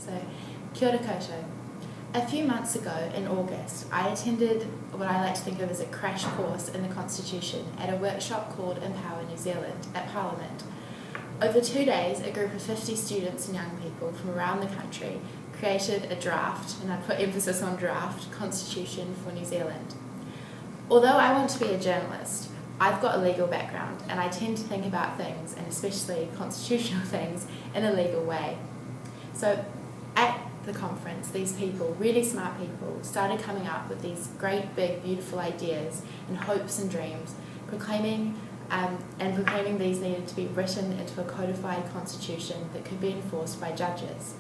So, kia ora koutou. A few months ago, in August, I attended what I like to think of as a crash course in the Constitution at a workshop called Empower New Zealand at Parliament. Over 2 days, a group of 50 students and young people from around the country created a draft, and I put emphasis on draft, constitution for New Zealand. Although I want to be a journalist, I've got a legal background and I tend to think about things, and especially constitutional things, in a legal way. So at the conference, these people, really smart people, started coming up with these great, big, beautiful ideas and hopes and dreams, proclaiming these needed to be written into a codified constitution that could be enforced by judges.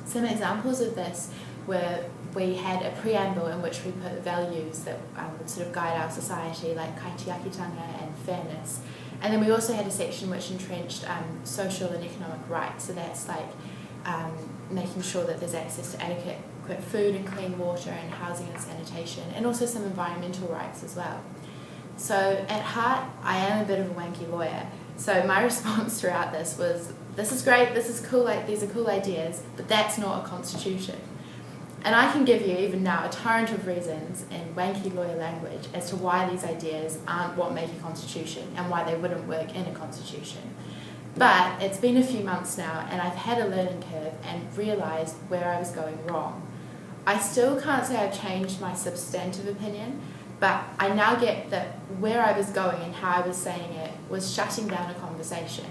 Some examples of this were we had a preamble in which we put values that would sort of guide our society, like kaitiakitanga and fairness. And then we also had a section which entrenched social and economic rights. So that's like making sure that there's access to adequate food and clean water and housing and sanitation, and also some environmental rights as well. So at heart, I am a bit of a wanky lawyer. So my response throughout this was, this is great, this is cool, like these are cool ideas, but that's not a constitution. And I can give you, even now, a torrent of reasons in wanky lawyer language as to why these ideas aren't what make a constitution and why they wouldn't work in a constitution. But it's been a few months now and I've had a learning curve and realised where I was going wrong. I still can't say I've changed my substantive opinion, but I now get that where I was going and how I was saying it was shutting down a conversation.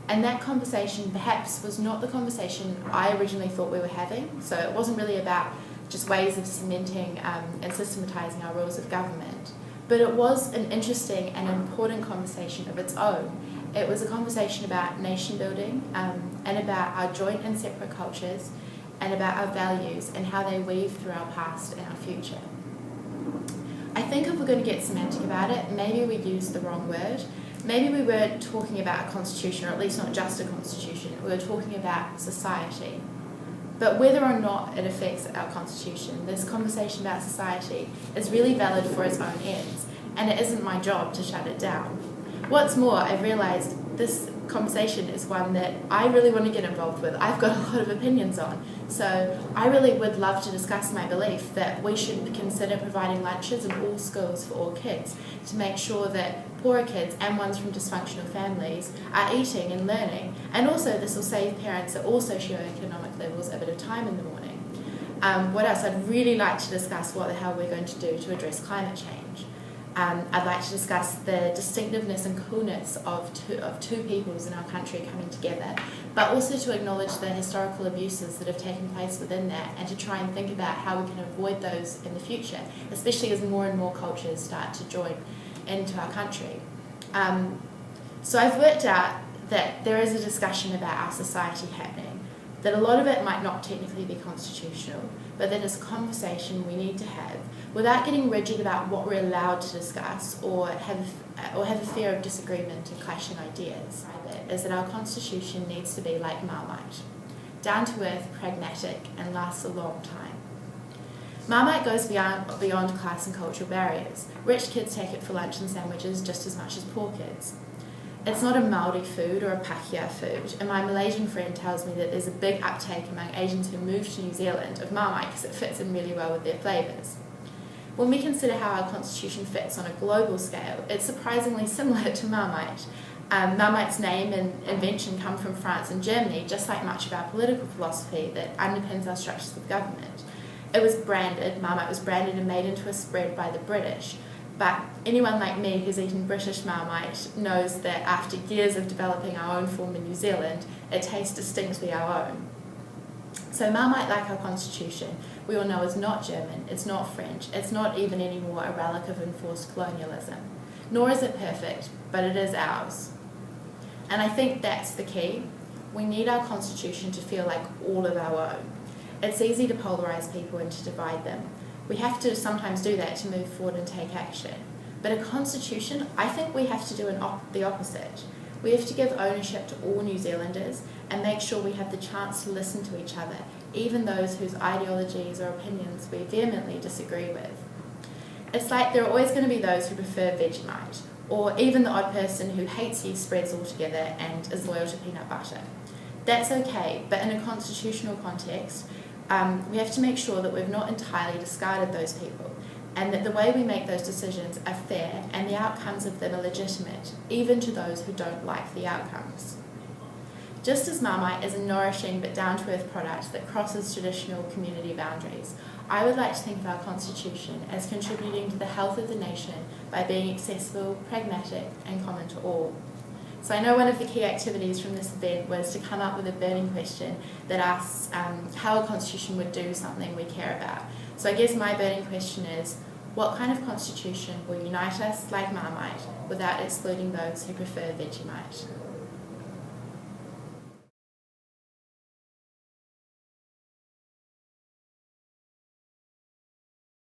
And that conversation perhaps was not the conversation I originally thought we were having. So it wasn't really about just ways of cementing and systematising our rules of government. But it was an interesting and important conversation of its own. It was a conversation about nation building and about our joint and separate cultures and about our values and how they weave through our past and our future. I think if we're going to get semantic about it, maybe we used the wrong word. Maybe we weren't talking about a constitution, or at least not just a constitution. We were talking about society. But whether or not it affects our constitution, this conversation about society is really valid for its own ends, and it isn't my job to shut it down. What's more, I've realised this conversation is one that I really want to get involved with. I've got a lot of opinions on. So I really would love to discuss my belief that we should consider providing lunches in all schools for all kids to make sure that poorer kids and ones from dysfunctional families are eating and learning. And also this will save parents at all socioeconomic levels a bit of time in the morning. What else? I'd really like to discuss what the hell we're going to do to address climate change. I'd like to discuss the distinctiveness and coolness of two peoples in our country coming together, but also to acknowledge the historical abuses that have taken place within that, and to try and think about how we can avoid those in the future, especially as more and more cultures start to join into our country. So I've worked out that there is a discussion about our society happening, that a lot of it might not technically be constitutional, but that it's a conversation we need to have without getting rigid about what we're allowed to discuss or have a fear of disagreement and clashing ideas. Is that our constitution needs to be like Marmite, down to earth, pragmatic, and lasts a long time. Marmite goes beyond class and cultural barriers. Rich kids take it for lunch and sandwiches just as much as poor kids. It's not a Māori food or a Pākehā food, and my Malaysian friend tells me that there's a big uptake among Asians who move to New Zealand of Marmite because it fits in really well with their flavours. When we consider how our constitution fits on a global scale, it's surprisingly similar to Marmite. Marmite's name and invention come from France and Germany, just like much of our political philosophy that underpins our structures of government. It was branded, Marmite was branded and made into a spread by the British. But anyone like me who's eaten British Marmite knows that after years of developing our own form in New Zealand, it tastes distinctly our own. So Marmite, like our constitution, we all know is not German, it's not French, it's not even anymore a relic of enforced colonialism. Nor is it perfect, but it is ours. And I think that's the key. We need our constitution to feel like all of our own. It's easy to polarise people and to divide them. We have to sometimes do that to move forward and take action. But a constitution, I think we have to do the opposite. We have to give ownership to all New Zealanders and make sure we have the chance to listen to each other, even those whose ideologies or opinions we vehemently disagree with. It's like there are always going to be those who prefer Vegemite, or even the odd person who hates yeast spreads altogether and is loyal to peanut butter. That's okay, but in a constitutional context, we have to make sure that we've not entirely discarded those people, and that the way we make those decisions are fair and the outcomes of them are legitimate, even to those who don't like the outcomes. Just as Marmite is a nourishing but down-to-earth product that crosses traditional community boundaries, I would like to think of our Constitution as contributing to the health of the nation by being accessible, pragmatic and common to all. So I know one of the key activities from this event was to come up with a burning question that asks how a constitution would do something we care about. So I guess my burning question is, what kind of constitution will unite us like Marmite without excluding those who prefer Vegemite?